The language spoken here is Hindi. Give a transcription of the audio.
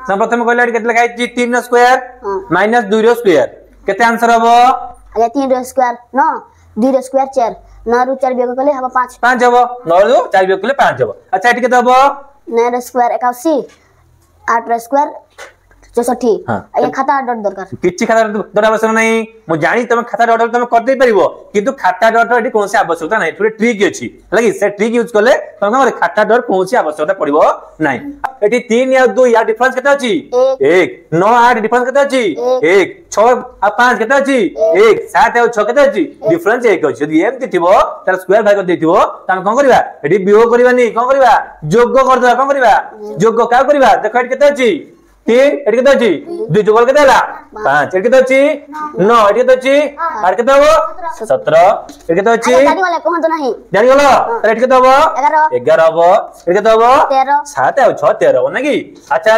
प्रथम कहले केते लिखा है 3 रो स्क्वायर माइनस 2 रो स्क्वायर केते आंसर हबो अरे 3 रो स्क्वायर 9 2 रो स्क्वायर 4 9 रो 4 वियोग कले हबो 5 5 हबो 9 रो 4 वियोग कले 5 हबो अच्छा एटी केते हबो 9 रो स्क्वायर 81 8 रो स्क्वायर 64 ये खाता डॉट दरकार किछि खाता डॉट आवश्यक नहीं मु जानी तुम खाता डॉट तुम कर दे परिबो किंतु खाता डॉट एटी कोनसे आवश्यकता नहीं थोड़े ट्रिक अछि लागि से ट्रिक यूज करले तुम का खाता डॉट कोनसे आवश्यकता पड़िबो नहीं एटी 3 या 2 या डिफरेंस केते अछि 1 9 8 डिफरेंस केते अछि 1 6 आ 5 केते अछि 1 7 और 6 केते अछि डिफरेंस 1 अछि यदि एमति थिबो तार स्क्वायर भाग कर देथिबो त हम कोन करबा एटी वियोग करबानी कोन करबा जोग कर देबा कोन करबा जोग का करबा देखो एटी केते अछि 3 एटी केते अछि 2 जोगल केते हला 5 एटी केते अछि 9 एटी केते अछि 8 केते हबो 17 एटी केते अछि जानि वाला कोन तो नहीं जानि गेलो त एटी केते हबो 11 हबो एटी केते हबो 13 7 और 6 13 हो ना की अच्छा